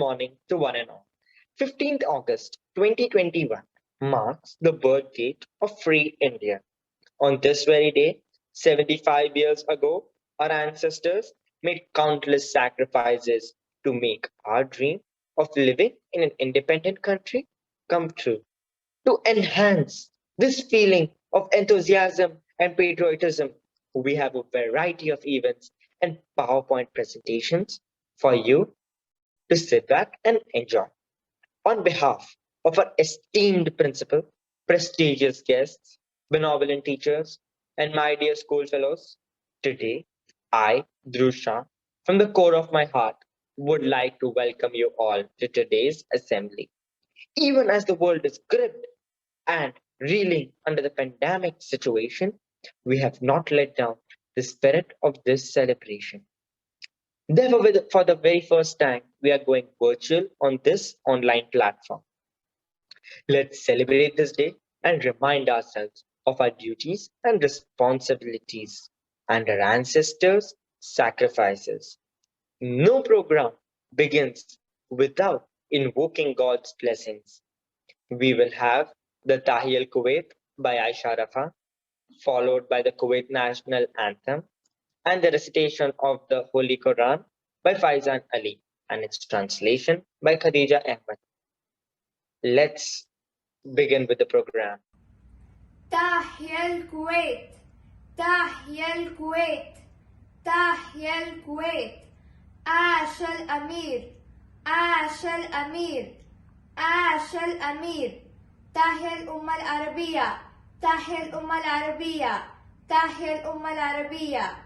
morning to one and all. 15th August 2021 marks the birth date of free India. On this very day, 75 years ago, our ancestors made countless sacrifices to make our dream of living in an independent country come true. To enhance this feeling of enthusiasm and patriotism, we have a variety of events and PowerPoint presentations for you to sit back and enjoy. On behalf of our esteemed principal, prestigious guests, benevolent teachers, and my dear school fellows, today I, Dhruv Shah, from the core of my heart, would like to welcome you all to today's assembly. Even as the world is gripped and reeling under the pandemic situation, we have not let down the spirit of this celebration. Therefore, for the very first time, we are going virtual on this online platform. Let's celebrate this day and remind ourselves of our duties and responsibilities and our ancestors' sacrifices. No program begins without invoking God's blessings. We will have the Tahiyal Kuwait by Aisha Rafa, followed by the Kuwait National Anthem and the recitation of the Holy Quran by Faizan Ali and its translation by Khadija Ahmed. Let's begin with the program. تحيا الكويت تحيا الكويت تحيا الكويت عاش الأمير عاش الأمير عاش الأمير تحيا الأمة العربية تحيا الأمة العربية تحيا الأمة العربية.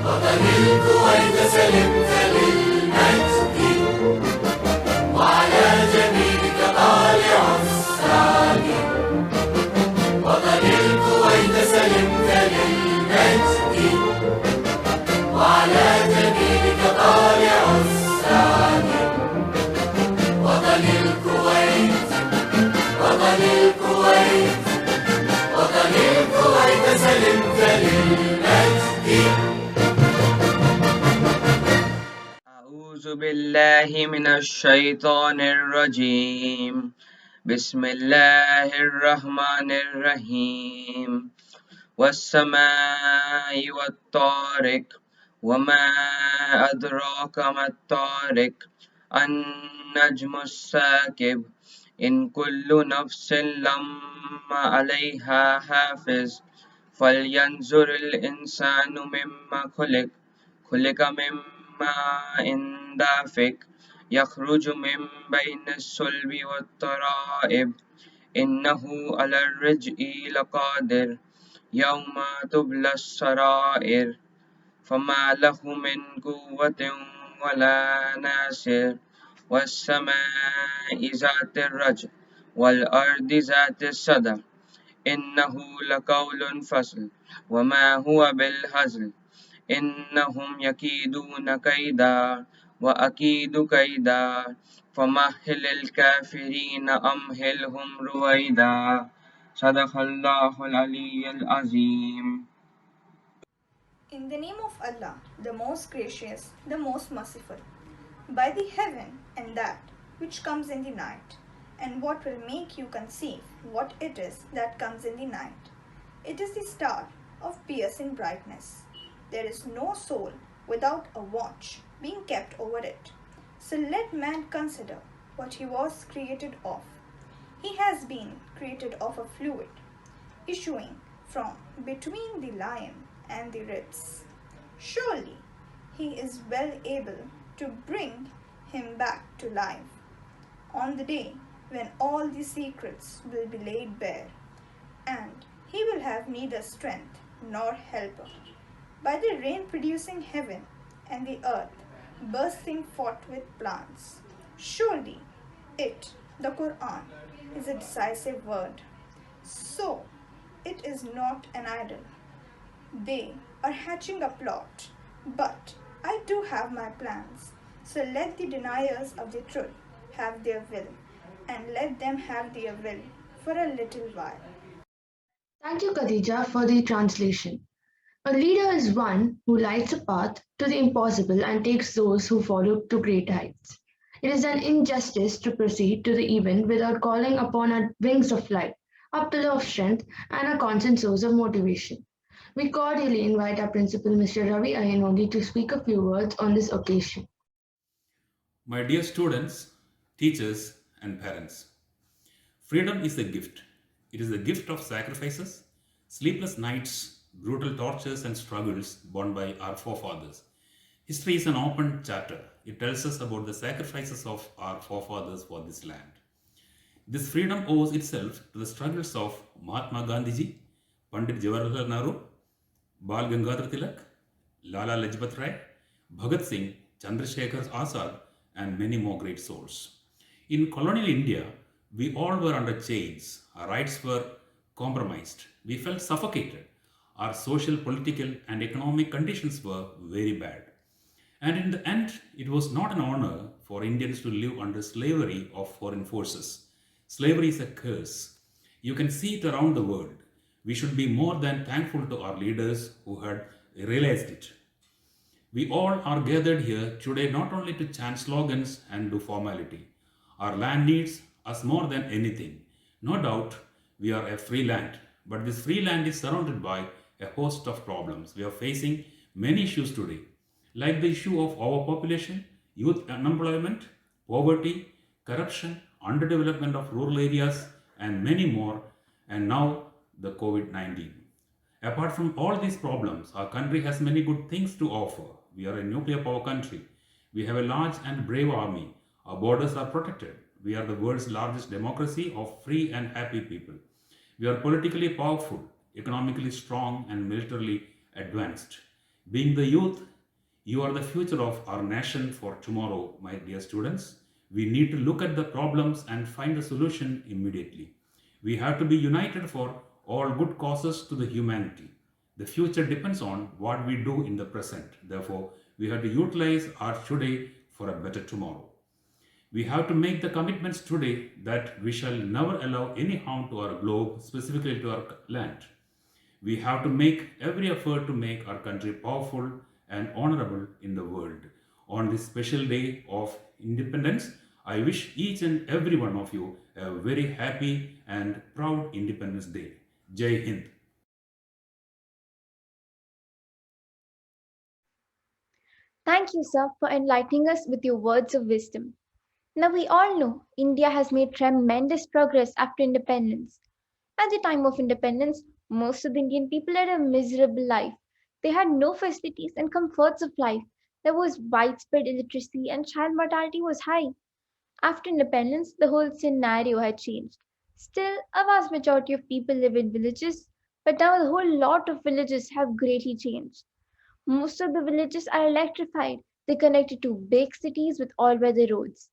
وطن الكويت سلمت للمجد وعلى جميلك طالع الساجد. وطن الكويت سلمت للمجد وعلى جميلك طالع الساجد. وطن الكويت وطن الكويت وطن الكويت سلمت للمجد. أعوذ بالله من الشيطان الرجيم. بسم الله الرحمن الرحيم. والسماء والطارق وما أدراك ما الطارق النجم الثاقب إن كل نفس لما عليها حافظ فلينظر الإنسان مما خلق من ماء دافق يخرج من بين الصلب والترائب إنه على الرجع لقادر يوم تبلى السرائر فما له من قوة ولا ناصر والسماء ذات الرجع والأرض ذات الصدع إنه لقول فصل وما هو بالهزل إنهم يكيدون كيدا وأكيد كيدا فمهل الكافرين أمهلهم رويدا. صدق الله العلي العظيم. In the name of Allah, the most gracious, the most merciful, by the heaven and that which comes in the night, and what will make you conceive what it is that comes in the night. It is the star of piercing brightness. There is no soul without a watch being kept over it. So let man consider what he was created of. He has been created of a fluid issuing from between the lion and the ribs. Surely he is well able to bring him back to life on the day when all the secrets will be laid bare, and he will have neither strength nor helper. By the rain producing heaven and the earth bursting forth with plants, surely it, the Quran, is a decisive word. So it is not an idol. They are hatching a plot, but I do have my plans. So let the deniers of the truth have their will, and let them have their will for a little while. Thank you, Khadija, for the translation. A leader is one who lights a path to the impossible and takes those who follow to great heights. It is an injustice to proceed to the event without calling upon our wings of light, a pillar of strength, and a constant source of motivation. We cordially invite our principal, Mr. Ravi Ayanodi, to speak a few words on this occasion. My dear students, teachers, and parents, freedom is a gift. It is a gift of sacrifices, sleepless nights, brutal tortures, and struggles borne by our forefathers. History is an open chapter. It tells us about the sacrifices of our forefathers for this land. This freedom owes itself to the struggles of Mahatma Gandhiji, Pandit Jawaharlal Nehru, Bal Gangadhar Tilak, Lala Lajpat Rai, Bhagat Singh, Chandrasekhar Azad, and many more great souls. In colonial India, we all were under chains. Our rights were compromised. We felt suffocated. Our social, political, and economic conditions were very bad. And in the end, it was not an honor for Indians to live under slavery of foreign forces. Slavery is a curse. You can see it around the world. We should be more than thankful to our leaders who had realized it. We all are gathered here today not only to chant slogans and do formality. Our land needs us more than anything. No doubt we are a free land, but this free land is surrounded by a host of problems. We are facing many issues today, like the issue of overpopulation, youth unemployment, poverty, corruption, underdevelopment of rural areas, and many more, and now the COVID-19. Apart from all these problems, our country has many good things to offer. We are a nuclear power country. We have a large and brave army. Our borders are protected. We are the world's largest democracy of free and happy people. We are politically powerful, economically strong, and militarily advanced. Being the youth, you are the future of our nation for tomorrow, my dear students. We need to look at the problems and find a solution immediately. We have to be united for all good causes to the humanity. The future depends on what we do in the present. Therefore, we have to utilize our today for a better tomorrow. We have to make the commitments today that we shall never allow any harm to our globe, specifically to our land. We have to make every effort to make our country powerful and honorable in the world. On this special day of independence, I wish each and every one of you a very happy and proud Independence Day. Jai Hind. Thank you, sir, for enlightening us with your words of wisdom. Now, we all know India has made tremendous progress after independence. At the time of independence, most of the Indian people led a miserable life. They had no facilities and comforts of life. There was widespread illiteracy and child mortality was high. After independence, the whole scenario had changed. Still, a vast majority of people live in villages, but now the whole lot of villages have greatly changed. Most of the villages are electrified. They're connected to big cities with all-weather roads.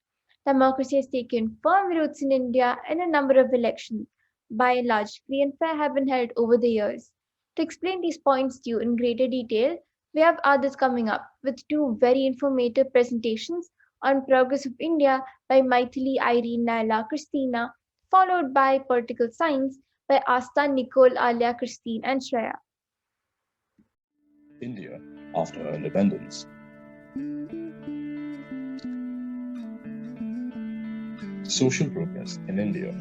Democracy has taken firm roots in India and a number of elections, by and large, free and fair, have been held over the years. To explain these points to you in greater detail, we have others coming up with two very informative presentations on progress of India by Maithili Irene Naila Christina, followed by political science by Asta Nicole Alia Christine and Shreya. India after her independence. Social progress in India.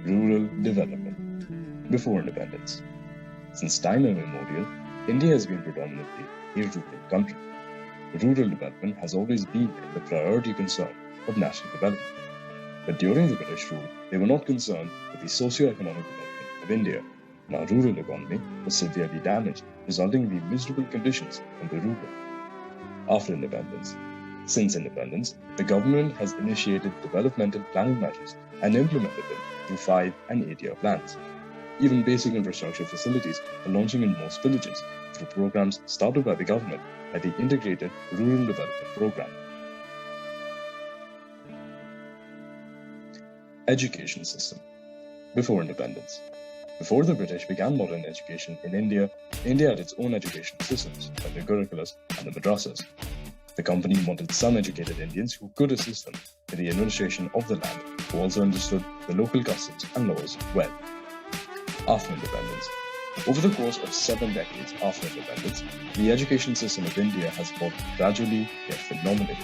Rural development before independence. Since time immemorial, India has been predominantly a rural country. Rural development has always been the priority concern of national development. But during the British rule, they were not concerned with the socio-economic development of India, and our rural economy was severely damaged, resulting in the miserable conditions in the rural. After independence. Since independence, the government has initiated developmental planning measures and implemented them through 5 and 8-year plans. Even basic infrastructure facilities are launching in most villages through programs started by the government like the Integrated Rural Development Program. Education system. Before independence. Before the British began modern education in India, India had its own educational systems like the Gurukulas and the Madrasas. The company wanted some educated Indians who could assist them in the administration of the land, who also understood the local customs and laws well. After independence, Over the course of 7 decades after independence, the education system of India has evolved gradually yet phenomenally.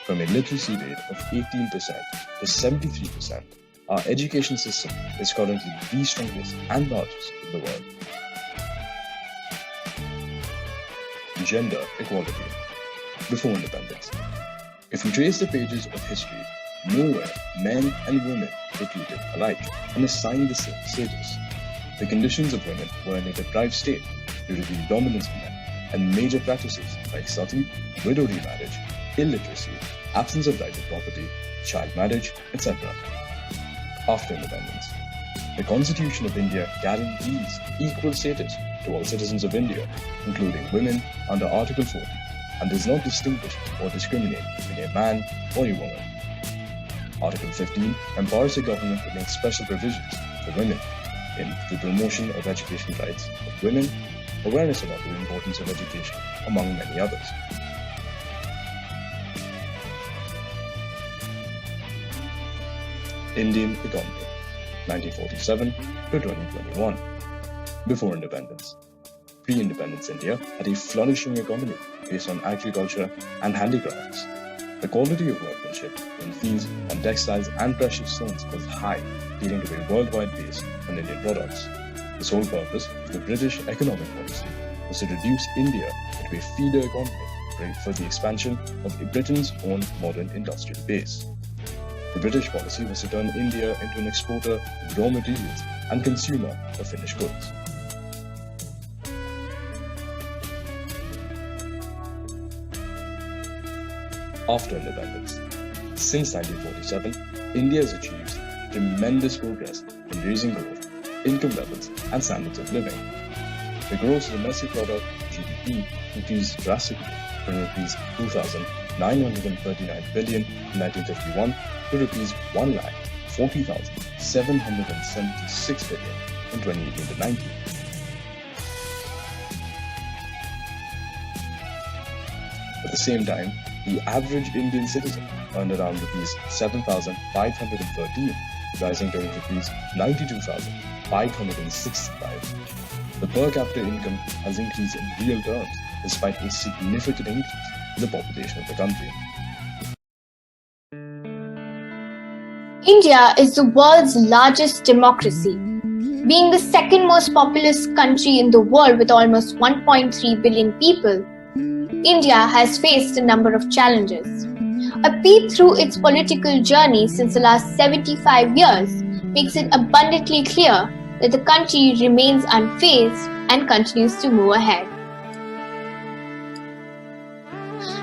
From a literacy rate of 18% to 73%, our education system is currently the strongest and largest in the world. Gender equality. Before independence. If we trace the pages of history, nowhere men and women were treated alike and assigned the same status. The conditions of women were in a deprived state due to the dominance of men, and major practices like sati, widow remarriage, illiteracy, absence of right to property, child marriage, etc. After independence, the Constitution of India guarantees equal status to all citizens of India, including women under Article 40, and does not distinguish or discriminate between a man or a woman. Article 15 empowers the government to make special provisions for women in the promotion of education rights of women, awareness about the importance of education, among many others. Indian economy, 1947 to 2021. Before independence. Pre-independence India had a flourishing economy based on agriculture and handicrafts. The quality of workmanship in fields on textiles and precious stones was high, leading to a worldwide base on Indian products. The sole purpose of the British economic policy was to reduce India into a feeder economy for the expansion of Britain's own modern industrial base. The British policy was to turn India into an exporter of raw materials and consumer of finished goods. After independence. Since 1947, India has achieved tremendous progress in raising growth, income levels, and standards of living. The gross domestic product (GDP) increased drastically from Rs 2,939 billion in 1951 to Rs 1,40,776 billion in 2018-19. At the same time, the average Indian citizen earned around Rs 7,513, rising to Rs 92,565. The per capita income has increased in real terms despite a significant increase in the population of the country. India is the world's largest democracy. Being the second most populous country in the world with almost 1.3 billion people, India has faced a number of challenges. A peep through its political journey since the last 75 years makes it abundantly clear that the country remains unfazed and continues to move ahead.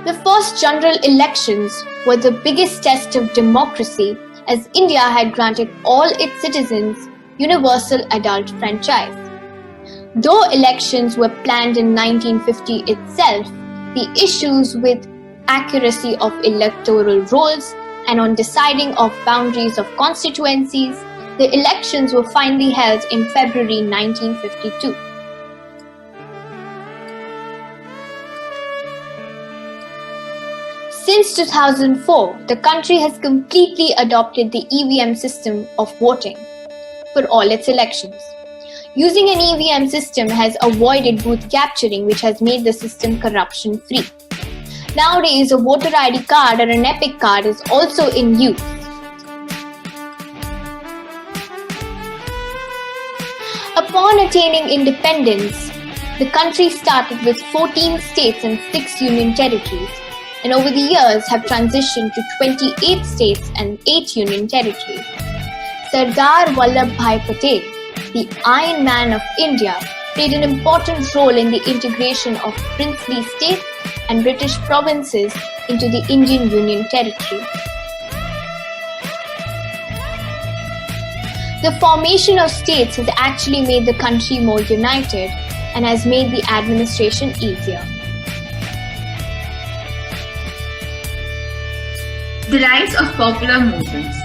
The first general elections were the biggest test of democracy, as India had granted all its citizens universal adult franchise. Though elections were planned in 1950 itself, the issues with accuracy of electoral rolls and on deciding of boundaries of constituencies, the elections were finally held in February 1952. Since 2004, the country has completely adopted the EVM system of voting for all its elections. Using an EVM system has avoided booth capturing, which has made the system corruption-free. Nowadays, a voter ID card or an EPIC card is also in use. Upon attaining independence, the country started with 14 states and 6 union territories, and over the years have transitioned to 28 states and 8 union territories. Sardar Vallabhbhai Patel, the Iron Man of India, played an important role in the integration of princely states and British provinces into the Indian Union Territory. The formation of states has actually made the country more united and has made the administration easier. The rise of popular movements.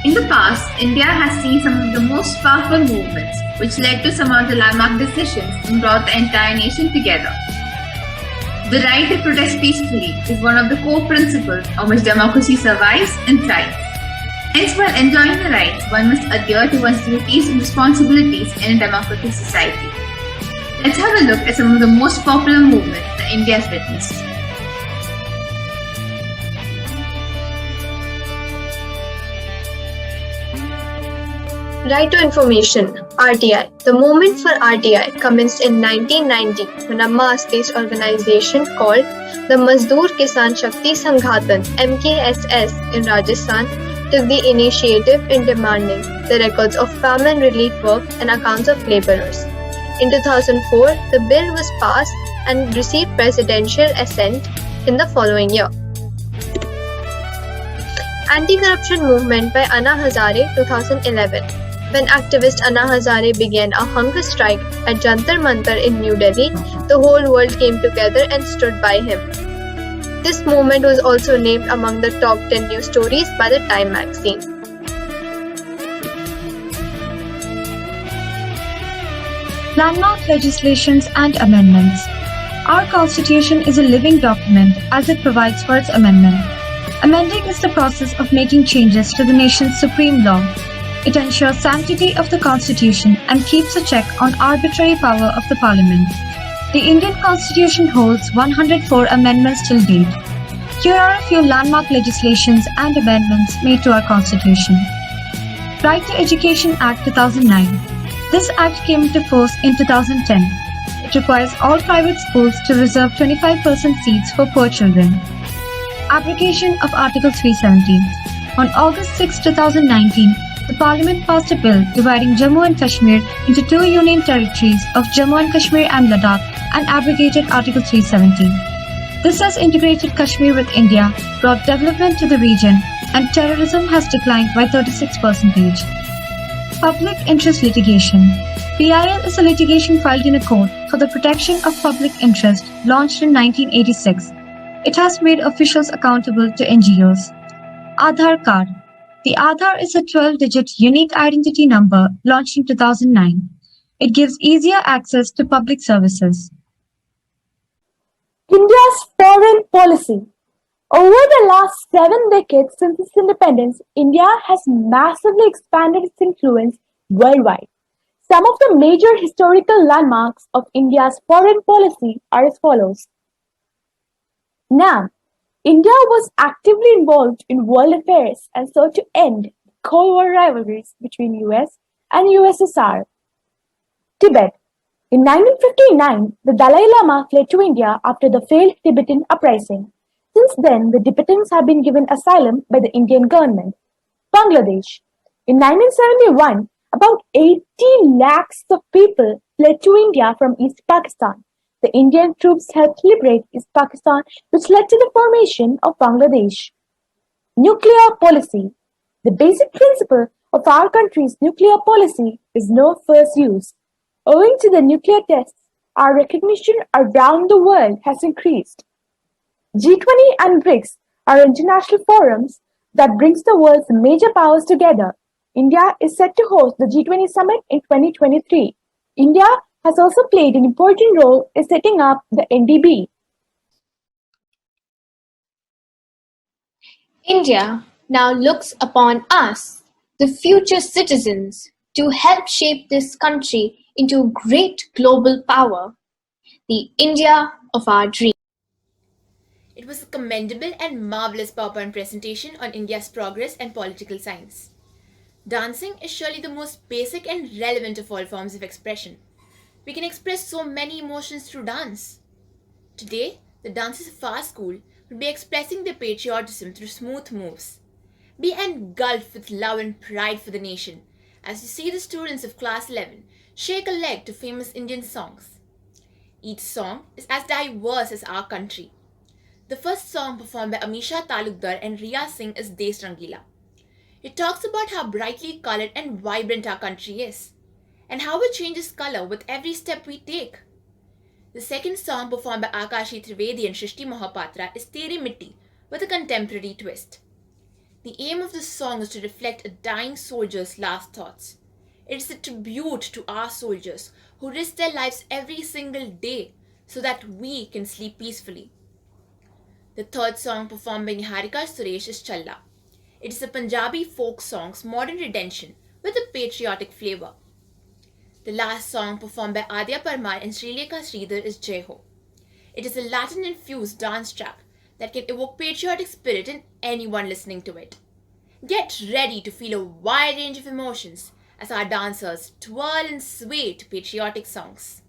In the past, India has seen some of the most powerful movements, which led to some of the landmark decisions and brought the entire nation together. The right to protest peacefully is one of the core principles on which democracy survives and thrives. Hence, while enjoying the rights, one must adhere to one's duties and responsibilities in a democratic society. Let's have a look at some of the most popular movements that India has witnessed. Right to Information (RTI). The movement for RTI commenced in 1990 when a mass-based organization called the Mazdoor Kisan Shakti Sanghatan (MKSS) in Rajasthan took the initiative in demanding the records of famine relief work and accounts of laborers. In 2004, the bill was passed and received presidential assent in the following year. Anti-corruption movement by Anna Hazare 2011. When activist Anna Hazare began a hunger strike at Jantar Mantar in New Delhi, the whole world came together and stood by him. This movement was also named among the top 10 news stories by the Time magazine. Landmark legislations and amendments. Our Constitution is a living document as it provides for its amendment. Amending is the process of making changes to the nation's supreme law. It ensures sanctity of the Constitution and keeps a check on arbitrary power of the Parliament. The Indian Constitution holds 104 amendments till date. Here are a few landmark legislations and amendments made to our Constitution. Right to Education Act 2009. This act came into force in 2010. It requires all private schools to reserve 25% seats for poor children. Abrogation of Article 370. On August 6, 2019, the Parliament passed a bill dividing Jammu and Kashmir into two union territories of Jammu and Kashmir and Ladakh and abrogated Article 370. This has integrated Kashmir with India, brought development to the region, and terrorism has declined by 36%. Public interest litigation. PIL is a litigation filed in a court for the protection of public interest launched in 1986. It has made officials accountable to NGOs. Aadhaar card. The Aadhaar is a 12-digit unique identity number launched in 2009. It gives easier access to public services. India's foreign policy. Over the last 7 decades since its independence, India has massively expanded its influence worldwide. Some of the major historical landmarks of India's foreign policy are as follows. Now, India was actively involved in world affairs and sought to end Cold War rivalries between US and USSR. Tibet. In 1959, the Dalai Lama fled to India after the failed Tibetan uprising. Since then, the Tibetans have been given asylum by the Indian government. Bangladesh. In 1971, about 80 lakhs of people fled to India from East Pakistan. The Indian troops helped liberate East Pakistan, which led to the formation of Bangladesh. Nuclear policy. The basic principle of our country's nuclear policy is no first use. Owing to the nuclear tests, our recognition around the world has increased. G20 and BRICS are international forums that brings the world's major powers together. India is set to host the G20 summit in 2023. India has also played an important role in setting up the NDB. India now looks upon us, the future citizens, to help shape this country into a great global power, the India of our dreams. It was a commendable and marvelous PowerPoint presentation on India's progress and political science. Dancing is surely the most basic and relevant of all forms of expression. We can express so many emotions through dance. Today, the dancers of our school will be expressing their patriotism through smooth moves. Be engulfed with love and pride for the nation as you see the students of class 11 shake a leg to famous Indian songs. Each song is as diverse as our country. The first song performed by Amisha Talukdar and Riya Singh is Desh Rangila. It talks about how brightly colored and vibrant our country is, and how it changes color with every step we take. The second song performed by Akashi Trivedi and Shrishti Mohapatra is Tere Mitti with a contemporary twist. The aim of this song is to reflect a dying soldier's last thoughts. It is a tribute to our soldiers who risk their lives every single day so that we can sleep peacefully. The third song performed by Niharika Suresh is Challa. It is a Punjabi folk song's modern redemption with a patriotic flavor. The last song performed by Adya Parmar and Srilekha Sridhar is Jai Ho. It is a Latin-infused dance track that can evoke patriotic spirit in anyone listening to it. Get ready to feel a wide range of emotions as our dancers twirl and sway to patriotic songs.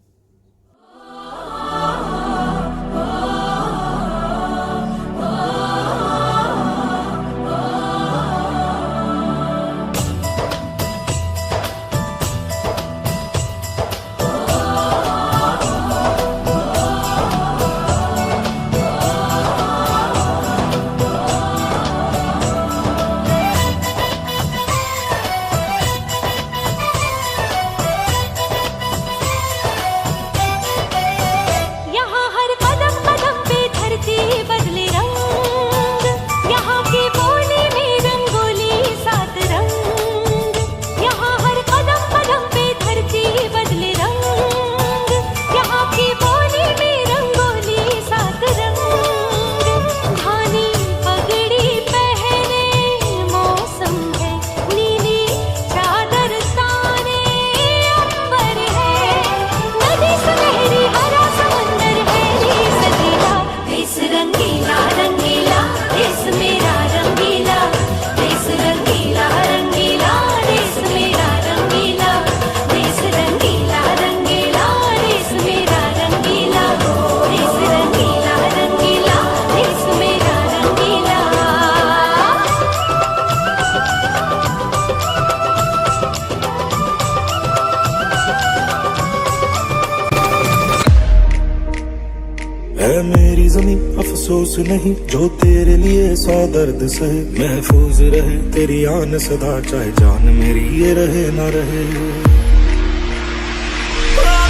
है मेरी ज़मीं अफसोस नहीं जो तेरे लिए 100 दर्द सहे, महफूज रहे तेरी आन सदा चाहे जान मेरी ये रहे ना रहे।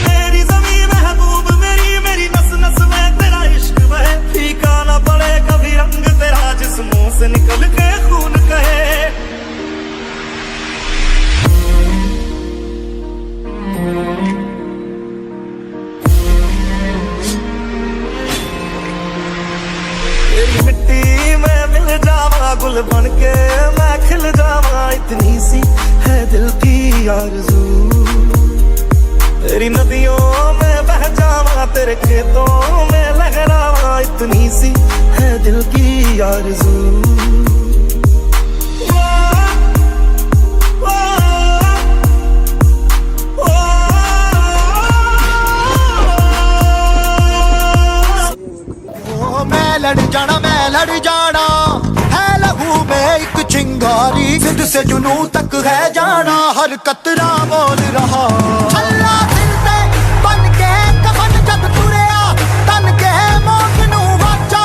मेरी ज़मीं महबूब मेरी, मेरी नस नस में तेरा इश्क बहे, फीका ना पड़े कभी रंग तेरा जिस्मों से निकल के खून कहे। मिट्टी में मिल जावा गुल बन के मैं खिल जावा, इतनी सी है दिल की आरज़ू। तेरी नदियों में बह जावा तेरे खेतों में लहरावा, इतनी सी है दिल की आरज़ू। मैं लड़ जाना है लहू में एक चिंगारी, जिद से जुनू तक है जाना हर कतरा बोल रहा। अल्लाह दिल पे बन के कफन जब तुरिया तन के मौत नू वाचा,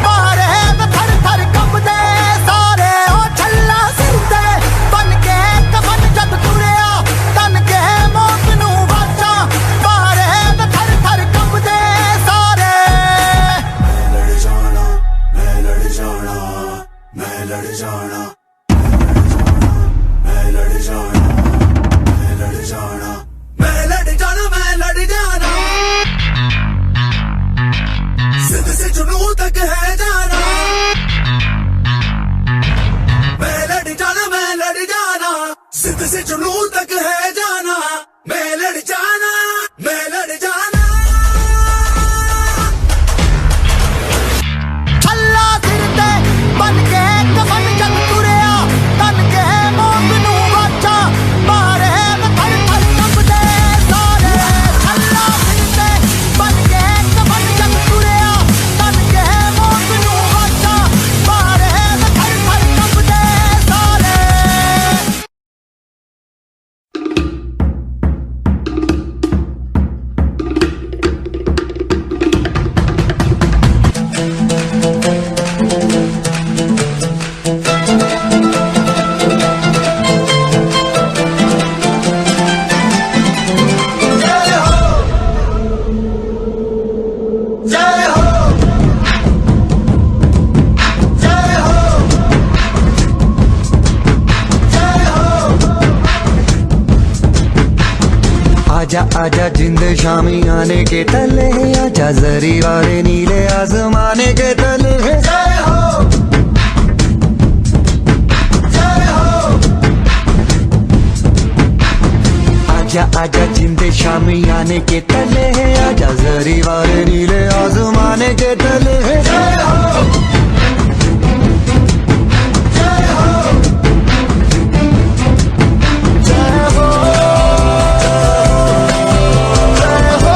मारे में थर थर कंबदे सारे ओ छल्ला सिर ते बन के कफन जब तुरिया तन के मौत नू वाचा, मारे में थर थर कंबदे सारे। मैं लड़ जाना मैं लड़ जाना मैं लड़ जाना मैं लड़ जाना मैं लड़ जाना मैं लड़ जाना, जिद से जुनू तक है जाना। मैं लड़ जाना मैं लड़ जाना, जिद से जुनू तक है जाना। मैं लड़ जाना मैं लड़ जाना। अल्लाह सिर ते बन के कफन जब तुरिया तन के मौत नू वाचा, मारे में थर थर कंबदे सारे। अल्लाह सिर ते बन के कफन जब तुरिया तन के मौत नू वाचा, मारे में थर थर कंबदे सारे। आजा आजा जिंद शामी आने के तले, आजा जरी वाले नीले आसमाने के तले। जय हो आसमाने के तले है, आजा जरी वाले नीले आसमाने के तले है। जय हो, जय हो, जय हो, जय हो,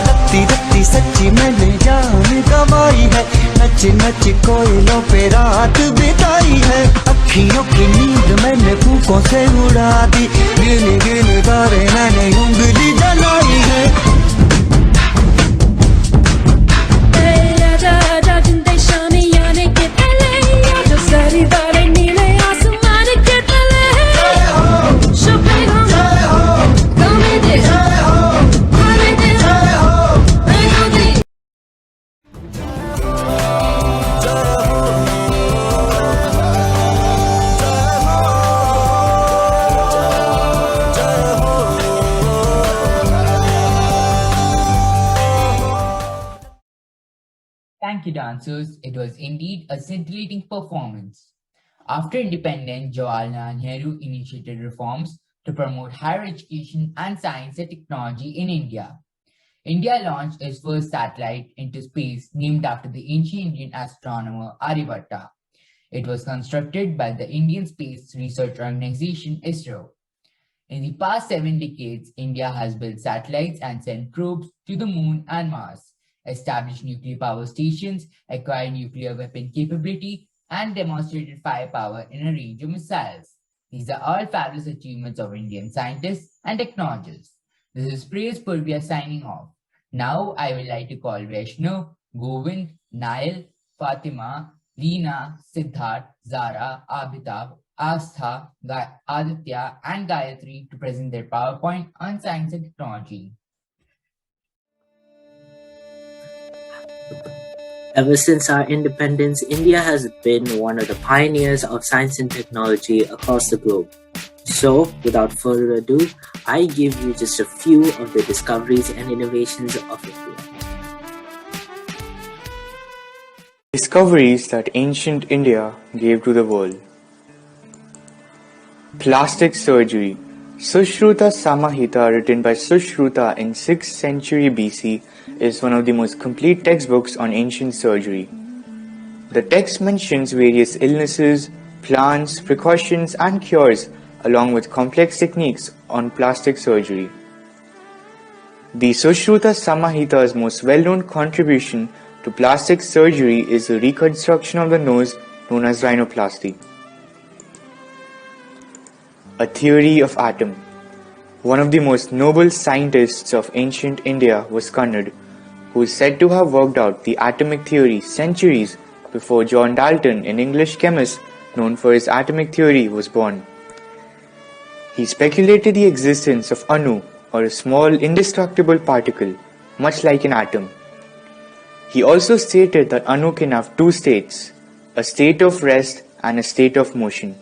रत्ती रत्ती सच्ची मैंने जान गवाई है, नच नच कोयलों पे रात बिताई है। अखियों की नींद मैंने फूकों से उड़ा दी, गिन गिन तारे मैंने उंगली जलाई है। आजा आजा जिंदे शामियाने के तले, आजा सारी वाले नीले आसमान के तले। शुक्र गमे दे, हमें दे, मैं दे। Thank you, dancers. It was indeed a scintillating performance. After independence, Jawaharlal Nehru initiated reforms to promote higher education and science and technology in India. India launched its first satellite into space named after the ancient Indian astronomer Aryabhatta. It was constructed by the Indian Space Research Organization ISRO. In the past 7 decades, India has built satellites and sent probes to the moon and Mars, established nuclear power stations, acquired nuclear weapon capability, and demonstrated firepower in a range of missiles. These are all fabulous achievements of Indian scientists and technologists. This is Praise Purvia signing off. Now I would like to call Vaishnav, Govind, Nail, Fatima, Leena, Siddharth, Zara, Abhitav, Astha, Aditya, and Gayatri to present their PowerPoint on science and technology. Ever since our independence, India has been one of the pioneers of science and technology across the globe. So, without further ado, I give you just a few of the discoveries and innovations of India. Discoveries that ancient India gave to the world. Plastic surgery. Sushruta Samahita, written by Sushruta in 6th century BC, is one of the most complete textbooks on ancient surgery. The text mentions various illnesses, plants, precautions, and cures, along with complex techniques on plastic surgery. The Sushruta Samahita's most well-known contribution to plastic surgery is the reconstruction of the nose known as rhinoplasty. A theory of atom. One of the most noble scientists of ancient India was Kannad, who is said to have worked out the atomic theory centuries before John Dalton, an English chemist known for his atomic theory, was born. He speculated the existence of Anu, or a small indestructible particle, much like an atom. He also stated that Anu can have two states, a state of rest and a state of motion.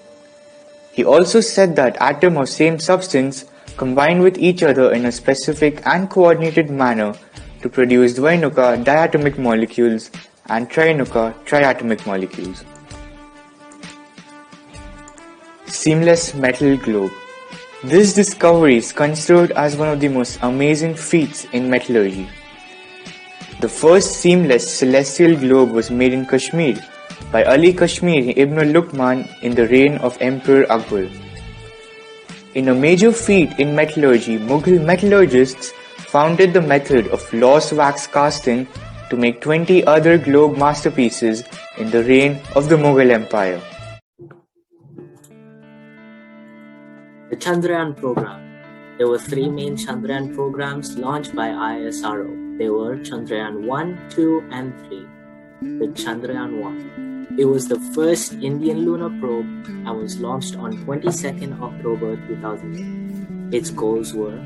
He also said that atoms of same substance combine with each other in a specific and coordinated manner to produce Dvainuka diatomic molecules and Trinuka triatomic molecules. Seamless metal globe. This discovery is considered as one of the most amazing feats in metallurgy. The first seamless celestial globe was made in Kashmir by Ali Kashmir ibn Luqman in the reign of Emperor Akbar. In a major feat in metallurgy, Mughal metallurgists founded the method of lost wax casting to make 20 other globe masterpieces in the reign of the Mughal Empire. The Chandrayaan program. There were 3 main Chandrayaan programs launched by ISRO. They were Chandrayaan 1, 2, and 3. The Chandrayaan 1. It was the first Indian lunar probe and was launched on 22nd October 2008. Its goals were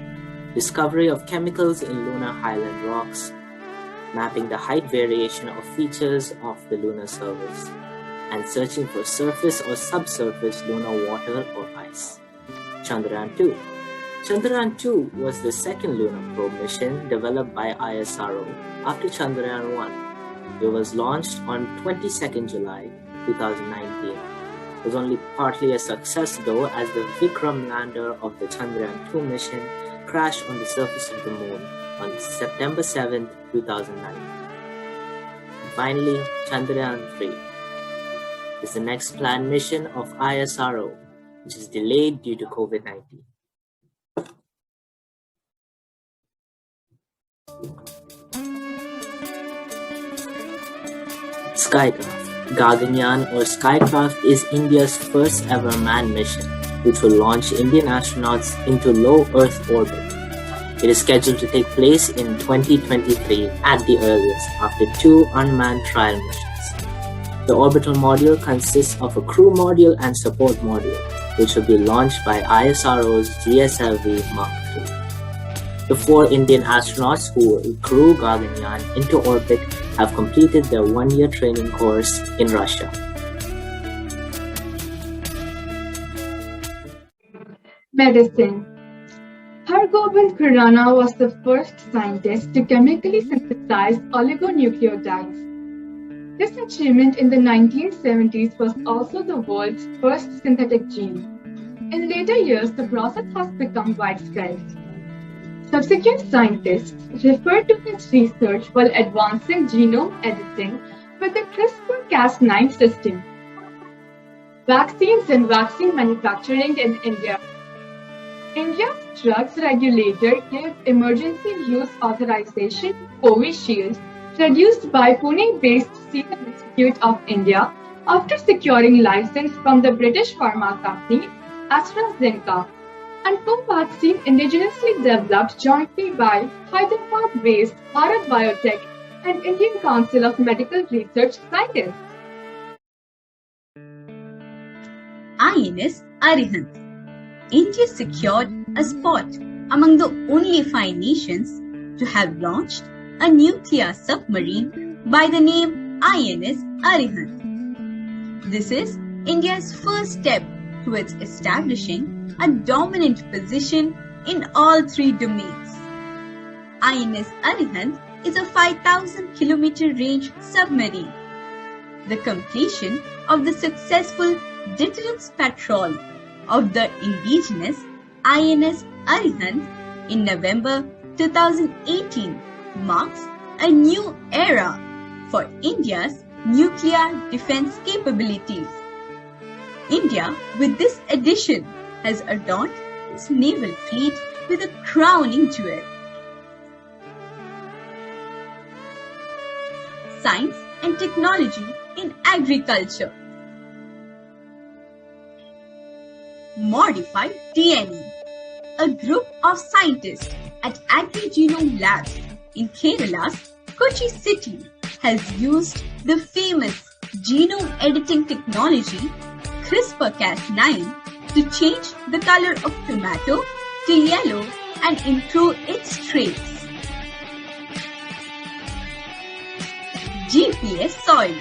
discovery of chemicals in lunar highland rocks, mapping the height variation of features of the lunar surface, and searching for surface or subsurface lunar water or ice. Chandrayaan 2. Chandrayaan 2 was the second lunar probe mission developed by ISRO after Chandrayaan 1. It was launched on 22nd July 2019. It was only partly a success though, as the Vikram lander of the Chandrayaan-2 mission crashed on the surface of the moon on September 7, 2009. And finally, Chandrayaan-3 is the next planned mission of ISRO, which is delayed due to COVID-19. Skycraft. Gaganyaan or Skycraft is India's first ever manned mission, which will launch Indian astronauts into low Earth orbit. It is scheduled to take place in 2023 at the earliest, after 2 unmanned trial missions. The orbital module consists of a crew module and support module, which will be launched by ISRO's GSLV Mark III. The 4 Indian astronauts who will crew Gaganyaan into orbit have completed their 1-year training course in Russia. Medicine. Hargobind Khurana was the first scientist to chemically synthesize oligonucleotides. This achievement in the 1970s was also the world's first synthetic gene. In later years, the process has become widespread. Subsequent scientists refer to his research while advancing genome editing with the CRISPR-Cas9 system. Vaccines and vaccine manufacturing in India. India's drugs regulator gave emergency use authorization to Covishield, produced by Pune-based Serum Institute of India, after securing license from the British pharma company AstraZeneca, and Covaxin indigenously developed jointly by Hyderabad-based Bharat Biotech and Indian Council of Medical Research Scientists. INS Arihant. India secured a spot among the only 5 nations to have launched a nuclear submarine by the name INS Arihant. This is India's first step towards establishing a dominant position in all 3 domains. INS Arihant is a 5,000 kilometer range submarine. The completion of the successful deterrence patrol of the indigenous INS Arihant in November 2018 marks a new era for India's nuclear defense capabilities. India, with this addition, has adorned its naval fleet with a crowning jewel. Science and technology in agriculture. Modified DNA. A group of scientists at Agri-Genome Labs in Kerala's Kochi city has used the famous genome editing technology CRISPR-Cas9 to change the color of tomato to yellow and improve its traits. GPS soil.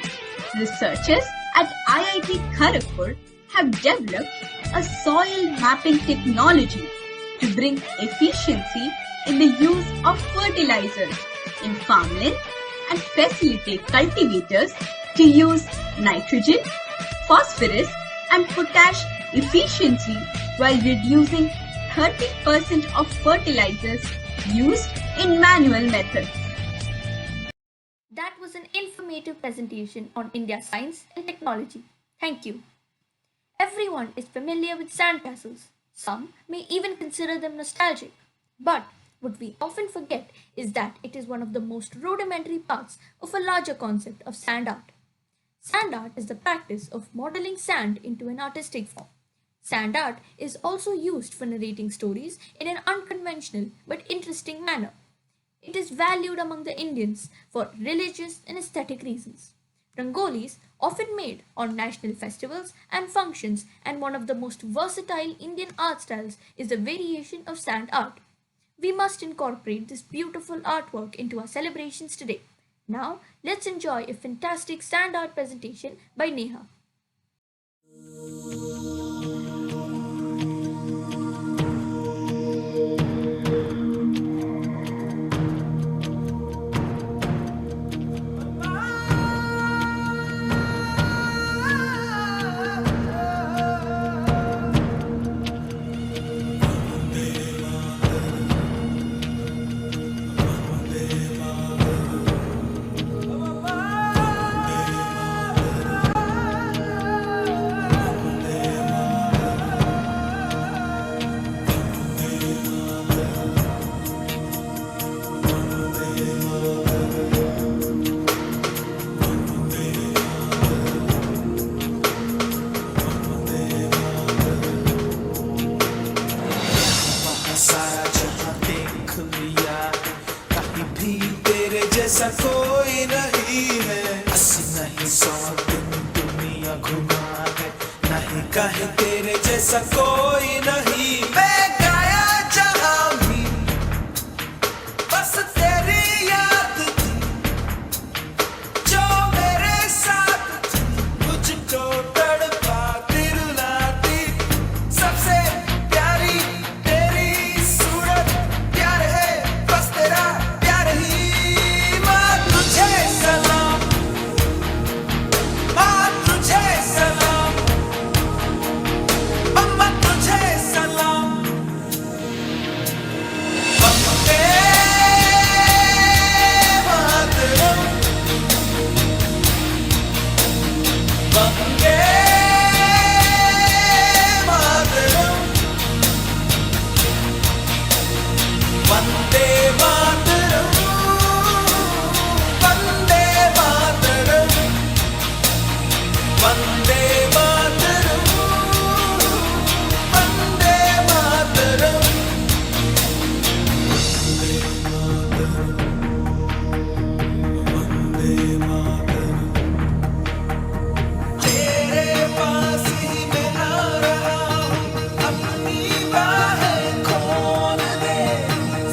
Researchers at IIT Kharagpur have developed a soil mapping technology to bring efficiency in the use of fertilizers in farmland and facilitate cultivators to use nitrogen, phosphorus and potash efficiently while reducing 30% of fertilizers used in manual methods. That was an informative presentation on India's science and technology. Thank you. Everyone is familiar with sandcastles. Some may even consider them nostalgic. But what we often forget is that it is one of the most rudimentary parts of a larger concept of sand art. Sand art is the practice of modeling sand into an artistic form. Sand art is also used for narrating stories in an unconventional but interesting manner. It is valued among the Indians for religious and aesthetic reasons. Rangolis often made on national festivals and functions, and one of the most versatile Indian art styles is the variation of sand art. We must incorporate this beautiful artwork into our celebrations today. Now, let's enjoy a fantastic sand art presentation by Neha. जैसा कोई नहीं है, 80 नहीं 100 दिन दुनिया घुमा है, नहीं कहीं तेरे जैसा कोई नहीं। मैं गाया जहां भी बस तेरी याद थी, जो मेरे साथ थी, मुझको तड़पाती रुलाती, सबसे प्यारी तेरी सूरत, प्यार है बस तेरा प्यार ही। माँ तुझे सलाम, माँ तुझे सलाम, मम्मा तुझे सलाम। वंदे मातरम, वंदे मातरम, वंदे मातरम, वंदे मातरम, वंदे मातरम, वंदे मातरम। तेरे पास ही मैं आ रहा हूँ, अपनी बाहें खोल दे,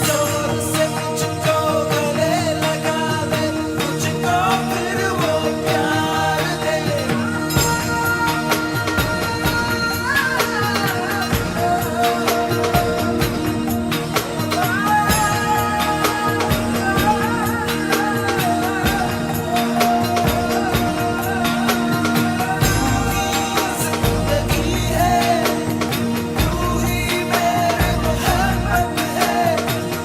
जोर से मुझको गले लगा दे, मुझको फिर वो प्यार दे। जिंदगी है, तू ही मेरे मोहब्बत है,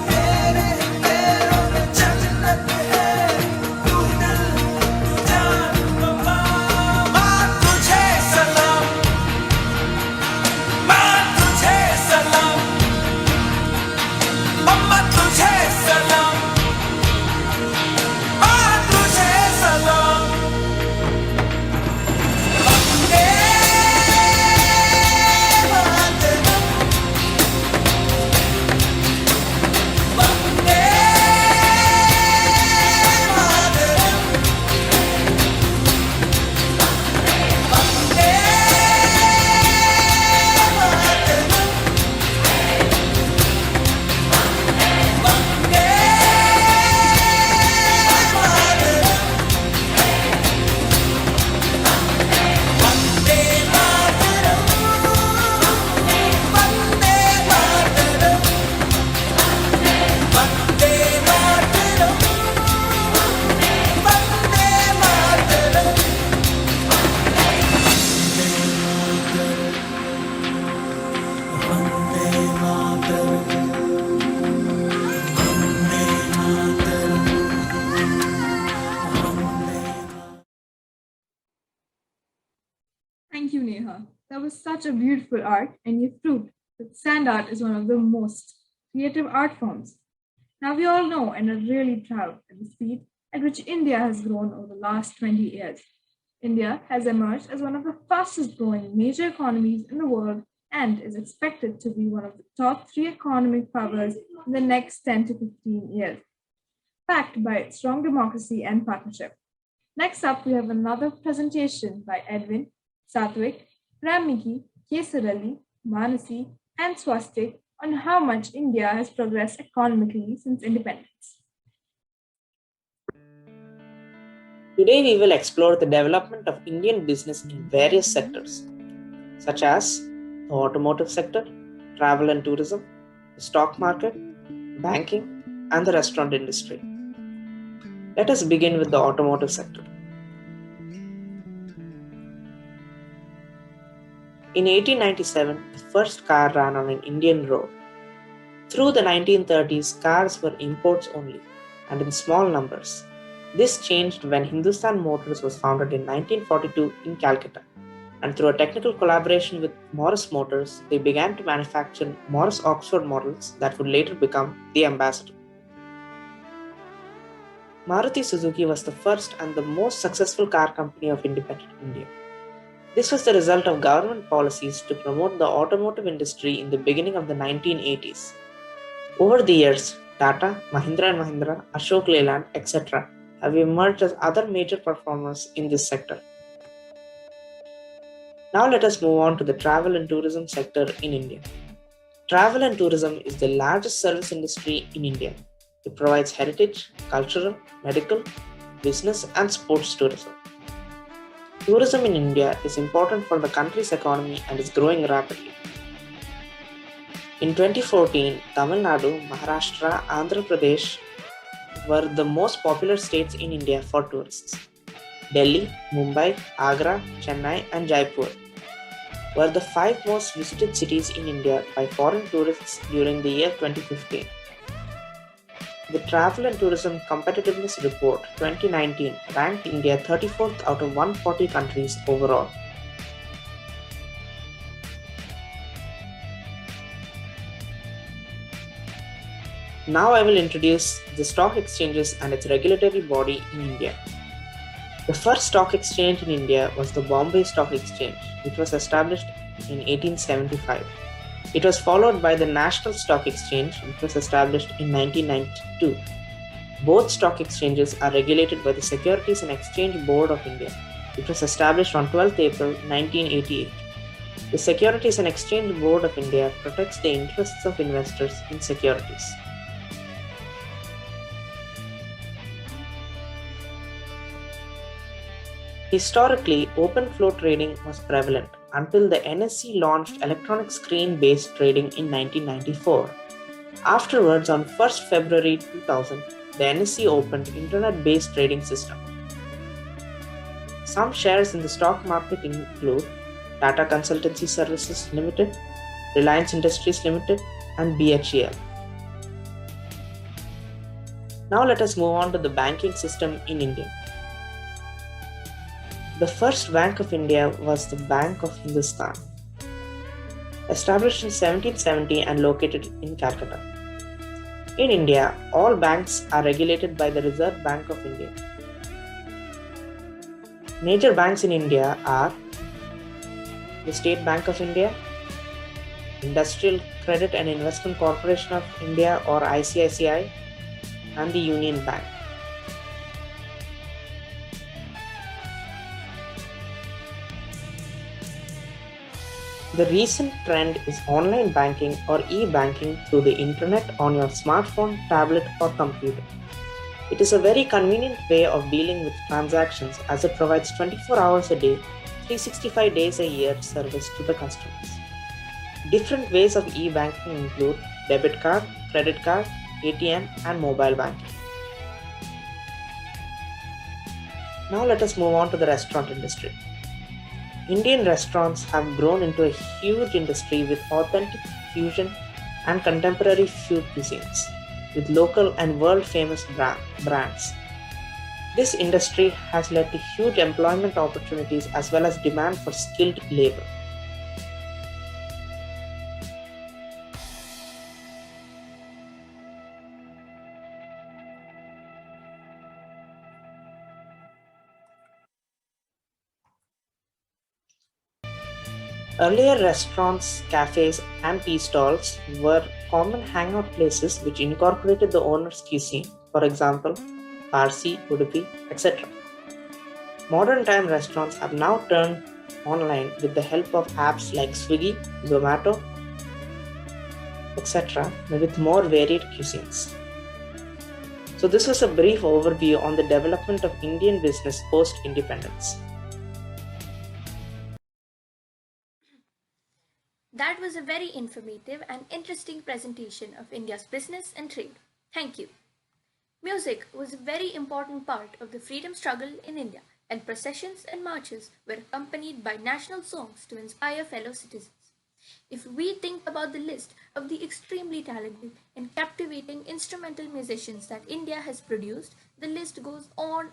तेरे पैरों में जन्नत है, तू दिल तू जान मम्मा। माँ तुझे सलाम, माँ तुझे सलाम, मम्मा तुझे सलाम, माँ तुझे सलाम। वंदे मातरम, वंदे मातरम, वंदे मातरम, वंदे Thank you, Neha. That was such a beautiful art, and you proved that sand art is one of the most creative art forms. Now, we all know and are really proud at the speed at which India has grown over the last 20 years. India has emerged as one of the fastest growing major economies in the world and is expected to be one of the top three economic powers in the next 10 to 15 years, backed by strong democracy and partnership. Next up, we have another presentation by Edwin, Satvik, Ramiki, Kesarali, Manasi, and Swastik on how much India has progressed economically since independence. Today we will explore the development of Indian business in various sectors, such as the automotive sector, travel and tourism, the stock market, banking, and the restaurant industry. Let us begin with the automotive sector. In 1897, the first car ran on an Indian road. Through the 1930s, cars were imports only and in small numbers. This changed when Hindustan Motors was founded in 1942 in Calcutta, and through a technical collaboration with Morris Motors, they began to manufacture Morris Oxford models that would later become the Ambassador. Maruti Suzuki was the first and the most successful car company of independent India. This was the result of government policies to promote the automotive industry in the beginning of the 1980s. Over the years, Tata, Mahindra and Mahindra, Ashok Leyland, etc. have emerged as other major performers in this sector. Now let us move on to the travel and tourism sector in India. Travel and tourism is the largest service industry in India. It provides heritage, cultural, medical, business and sports tourism. Tourism in India is important for the country's economy and is growing rapidly. In 2014, Tamil Nadu, Maharashtra, Andhra Pradesh were the most popular states in India for tourists. Delhi, Mumbai, Agra, Chennai and Jaipur were the 5 most visited cities in India by foreign tourists during the year 2015. The Travel and Tourism Competitiveness Report 2019 ranked India 34th out of 140 countries overall. Now I will introduce the stock exchanges and its regulatory body in India. The first stock exchange in India was the Bombay Stock Exchange, which was established in 1875. It was followed by the National Stock Exchange, which was established in 1992. Both stock exchanges are regulated by the Securities and Exchange Board of India, which was established on 12th April 1988. The Securities and Exchange Board of India protects the interests of investors in securities. Historically, open flow trading was prevalent until the NSE launched electronic screen-based trading in 1994. Afterwards, on 1st February 2000, the NSE opened internet-based trading system. Some shares in the stock market include Tata Consultancy Services Limited, Reliance Industries Limited, and BHEL. Now let us move on to the banking system in India. The first Bank of India was the Bank of Hindustan, established in 1770 and located in Calcutta. In India, all banks are regulated by the Reserve Bank of India. Major banks in India are the State Bank of India, Industrial Credit and Investment Corporation of India or ICICI, and the Union Bank. The recent trend is online banking or e-banking through the internet on your smartphone, tablet or computer. It is a very convenient way of dealing with transactions as it provides 24 hours a day, 365 days a year service to the customers. Different ways of e-banking include debit card, credit card, ATM and mobile banking. Now let us move on to the restaurant industry. Indian restaurants have grown into a huge industry with authentic fusion and contemporary food cuisines, with local and world-famous brands. This industry has led to huge employment opportunities as well as demand for skilled labor. Earlier, restaurants, cafes, and tea stalls were common hangout places which incorporated the owner's cuisine, for example, Parsi, Udupi, etc. Modern time restaurants have now turned online with the help of apps like Swiggy, Zomato, etc., with more varied cuisines. So this was a brief overview on the development of Indian business post-independence. That was a very informative and interesting presentation of India's business and trade. Thank you. Music was a very important part of the freedom struggle in India, and processions and marches were accompanied by national songs to inspire fellow citizens. If we think about the list of the extremely talented and captivating instrumental musicians that India has produced, the list goes on,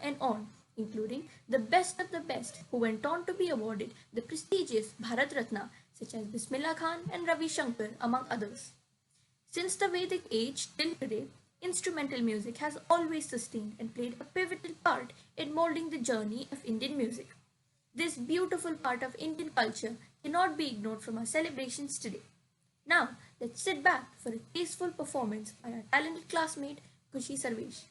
including the best of the best who went on to be awarded the prestigious Bharat Ratna, such as Bismillah Khan and Ravi Shankar, among others. Since the Vedic age till today, instrumental music has always sustained and played a pivotal part in molding the journey of Indian music. This beautiful part of Indian culture cannot be ignored from our celebrations today. Now, let's sit back for a tasteful performance by our talented classmate Kushi Sarvesh.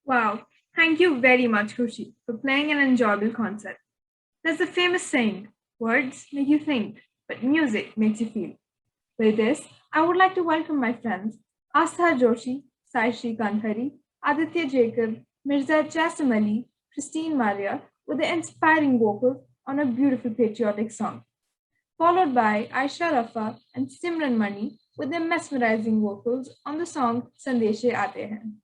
Wow, thank you very much, Kushi, for playing an enjoyable concert. There's a famous saying, words make you think, but music makes you feel. With this, I would like to welcome my friends Astha Joshi, Saishi Kanthari, Aditya Jacob, Mirza Chasim Ali, Christine Maria with the inspiring vocals on a beautiful patriotic song, followed by Aisha Rafa and Simran Mani with their mesmerizing vocals on the song Sandeshe Aate Hain.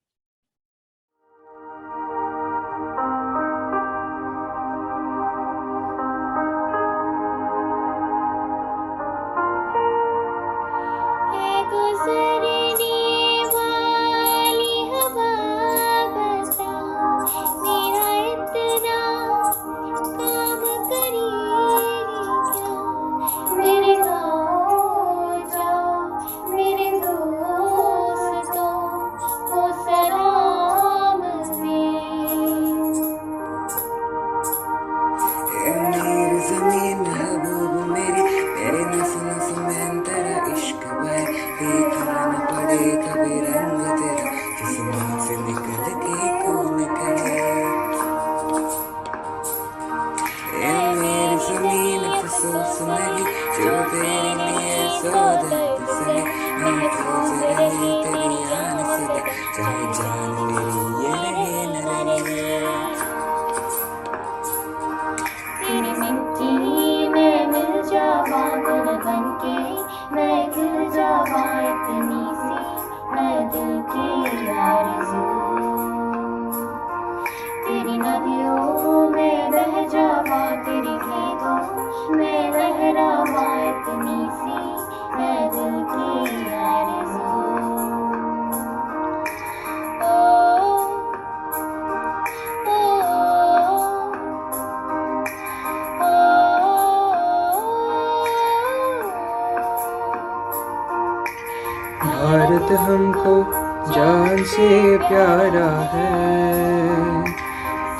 से प्यारा है,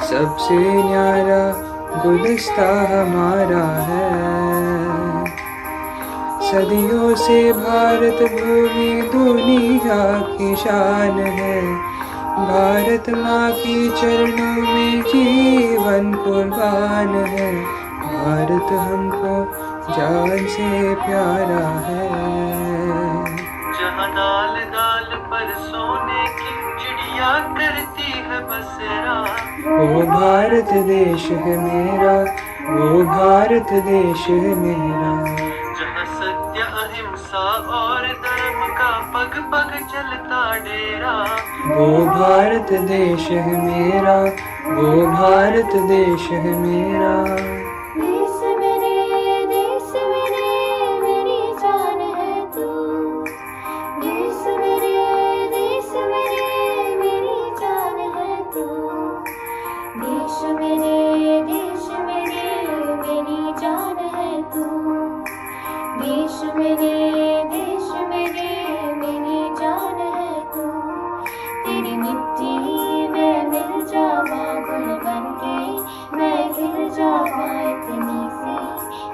सबसे न्यारा गुलिस्ता हमारा है। सदियों से भारत भूमि दुनिया की शान है, भारत माँ के चरणों में जीवन कुर्बान है। भारत हमको जान से प्यारा है। जहाँ दाल दाल पर सोने की चिड़िया करती है बसेरा, वो भारत देश है मेरा, वो भारत देश है मेरा। जहाँ सत्य अहिंसा और धर्म का पग पग चलता डेरा, वो भारत देश है मेरा, वो भारत देश है मेरा। देश मेरे मेरी जान है तू। देश मेरे मेरी जान है तू। देश मेरे मेरी जान है तू। देश मेरी जान है तू। तेरी मिट्टी में मिल जावा गुल बनके, मैं गिर जावा इतनी सी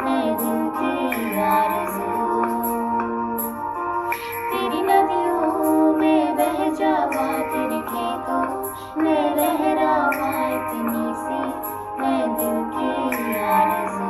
मैं दिल की आरज़ू। तेरी नदियों में बह जावा, तेरे खेतों में लहरावा इतनी सी मैं दिल की आरज़ू।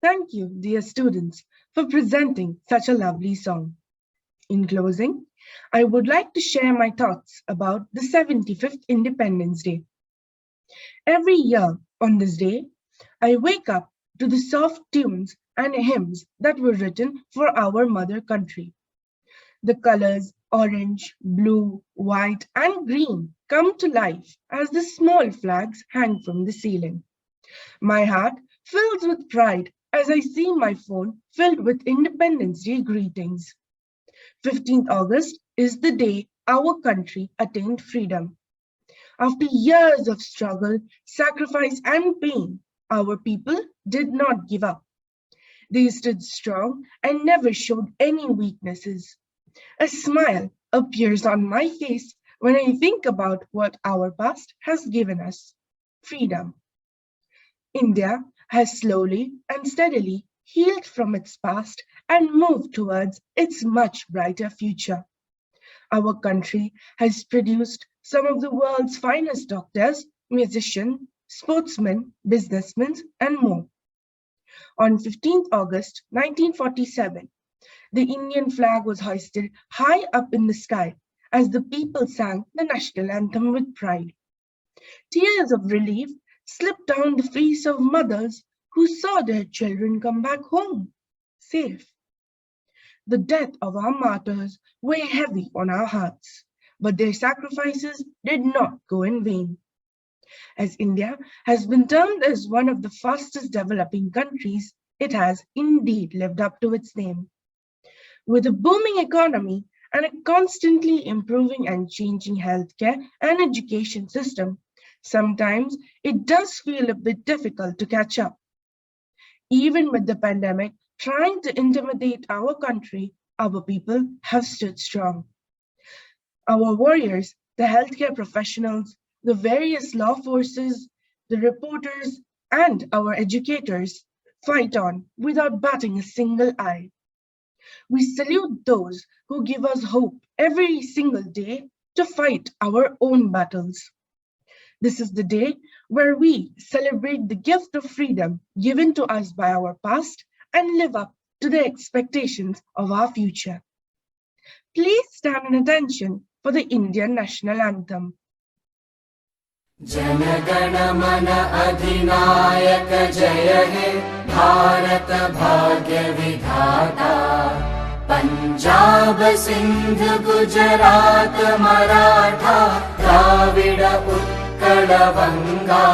Thank you, dear students, for presenting such a lovely song. In closing, I would like to share my thoughts about the 75th Independence Day. Every year on this day, I wake up to the soft tunes and hymns that were written for our mother country. The colors orange, blue, white, and green come to life as the small flags hang from the ceiling. My heart fills with pride as I see my phone filled with Independence Day greetings. 15th August is the day our country attained freedom. After years of struggle, sacrifice, and pain, our people did not give up. They stood strong and never showed any weaknesses. A smile appears on my face when I think about what our past has given us: freedom. India has slowly and steadily healed from its past and moved towards its much brighter future. Our country has produced some of the world's finest doctors, musicians, sportsmen, businessmen, and more. On 15th August 1947, the Indian flag was hoisted high up in the sky as the people sang the national anthem with pride. Tears of relief slipped down the face of mothers who saw their children come back home, safe. The death of our martyrs weighed heavy on our hearts, but their sacrifices did not go in vain. As India has been termed as one of the fastest developing countries, it has indeed lived up to its name. With a booming economy and a constantly improving and changing healthcare and education system, sometimes it does feel a bit difficult to catch up. Even with the pandemic trying to intimidate our country, our people have stood strong. Our warriors, the healthcare professionals, the various law forces, the reporters, and our educators fight on without batting a single eye. We salute those who give us hope every single day to fight our own battles. This is the day where we celebrate the gift of freedom given to us by our past and live up to the expectations of our future. Please stand in attention for the Indian national anthem. Jana Gana मन अधिनायक जय हे भारत भाग्य विधाता पंजाब सिंध गुजरात मराठा द्राविड उत्कल बंगा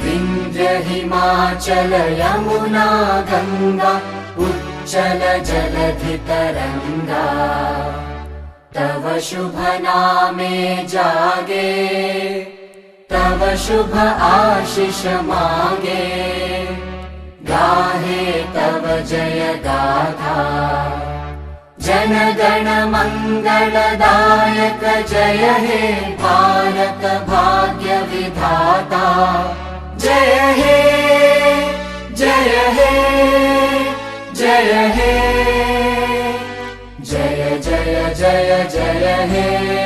विंध्य हिमाचल यमुना गंगा उच्चल जलधि तरंगा तव शुभ नामे जागे तव शुभ आशीष मांगे गाहे तव जय गाथा जन गण मंगलदायक जय हे भारत भाग्य विधाता जय हे जय हे जय हे जय जय जय जय हे